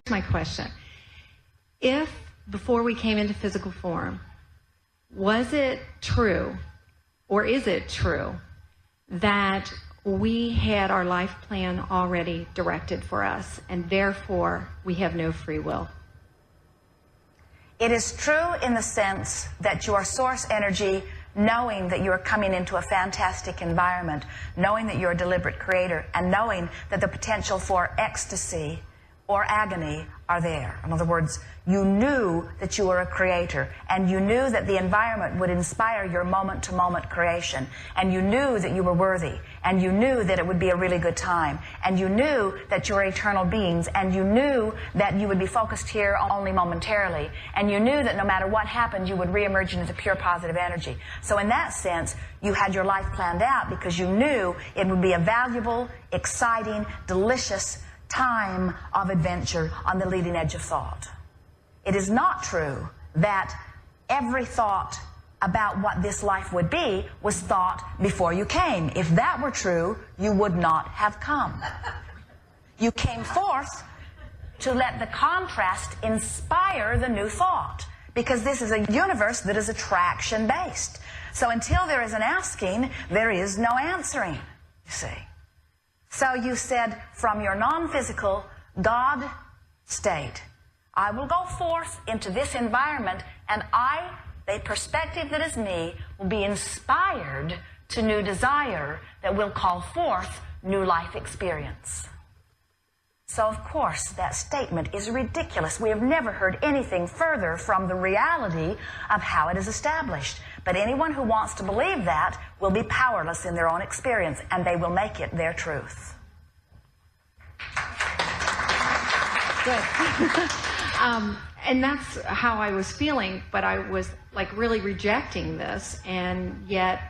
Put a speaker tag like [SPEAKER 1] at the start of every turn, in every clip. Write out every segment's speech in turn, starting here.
[SPEAKER 1] My question. If, before we came into physical form, was it true, or is it true, that we had our life plan already directed for us, and therefore we have no free will?
[SPEAKER 2] It is true in the sense that your source energy, knowing that you are coming into a fantastic environment, knowing that you're a deliberate creator, and knowing that the potential for ecstasy or agony are there. In other words, you knew that you were a creator, and you knew that the environment would inspire your moment-to-moment creation, and you knew that you were worthy, and you knew that it would be a really good time, and you knew that you were eternal beings, and you knew that you would be focused here only momentarily, and you knew that no matter what happened, you would reemerge into pure positive energy. So in that sense, you had your life planned out because you knew it would be a valuable, exciting, delicious time of adventure on the leading edge of thought. It is not true that every thought about what this life would be was thought before you came. If that were true, you would not have come. You came forth to let the contrast inspire the new thought, because this is a universe that is attraction-based. So until there is an asking, there is no answering, you see. So you said, from your non-physical God state, I will go forth into this environment, and I, the perspective that is me, will be inspired to new desire that will call forth new life experience. So, of course, that statement is ridiculous. We have never heard anything further from the reality of how it is established. But anyone who wants to believe that will be powerless in their own experience, and they will make it their truth.
[SPEAKER 1] Good. And that's how I was feeling, but I was like really rejecting this, and yet...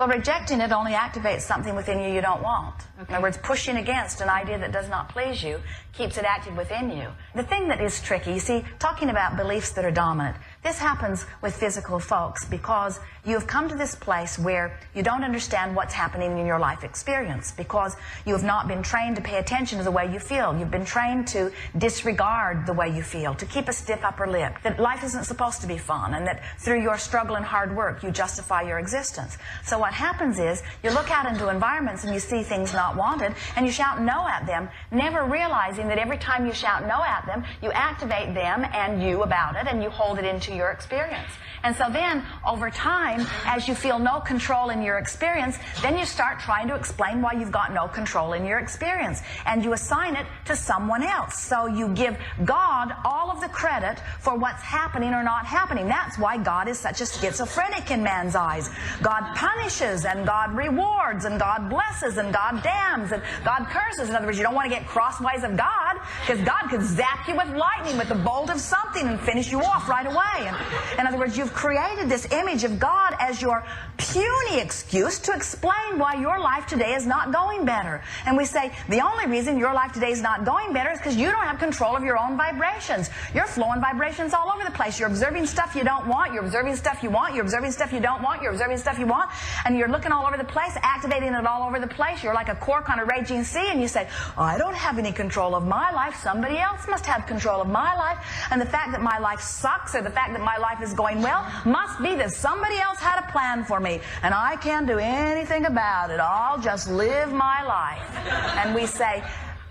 [SPEAKER 2] Well, rejecting it only activates something within you you don't want. Okay. In other words, pushing against an idea that does not please you keeps it active within you. The thing that is tricky, you see, talking about beliefs that are dominant, this happens with physical folks because you have come to this place where you don't understand what's happening in your life experience, because you have not been trained to pay attention to the way you feel. You've been trained to disregard the way you feel, to keep a stiff upper lip, that life isn't supposed to be fun, and that through your struggle and hard work you justify your existence. So what happens is you look out into environments and you see things not wanted, and you shout no at them, never realizing that every time you shout no at them, you activate them and you about it, and you hold it into your experience. And so then, over time, as you feel no control in your experience, then you start trying to explain why you've got no control in your experience. And you assign it to someone else. So you give God all of the credit for what's happening or not happening. That's why God is such a schizophrenic in man's eyes. God punishes, and God rewards, and God blesses, and God damns, and God curses. In other words, you don't want to get crosswise of God, because God could zap you with lightning, with the bolt of something, and finish you off right away. And in other words, you've created this image of God as your puny excuse to explain why your life today is not going better. And we say, the only reason your life today is not going better is because you don't have control of your own vibrations. You're flowing vibrations all over the place. You're observing stuff you don't want. You're observing stuff you want. You're observing stuff you don't want. You're observing stuff you want. And you're looking all over the place, activating it all over the place. You're like a cork on a raging sea, and you say, oh, I don't have any control of my life. Somebody else must have control of my life. And the fact that my life sucks, or the fact that my life is going well, must be that somebody else had a plan for me, and I can't do anything about it. I'll just live my life. And we say,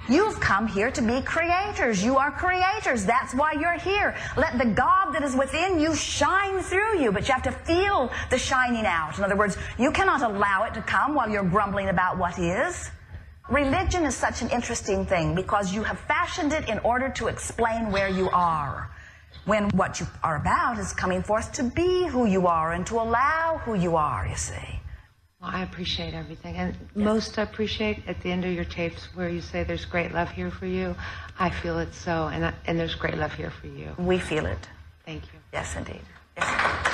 [SPEAKER 2] you've come here to be creators. You are creators. That's why you're here. Let the God that is within you shine through you, but you have to feel the shining out. In other words, you cannot allow it to come while you're grumbling about what is. Religion is such an interesting thing because you have fashioned it in order to explain where you are, when what you are about is coming forth to be who you are and to allow who you are, you see.
[SPEAKER 1] Well, I appreciate everything. And most I appreciate at the end of your tapes where you say there's great love here for you. I feel it so, and there's great love here for you.
[SPEAKER 2] We feel it.
[SPEAKER 1] Thank you.
[SPEAKER 2] Yes, indeed. Yes.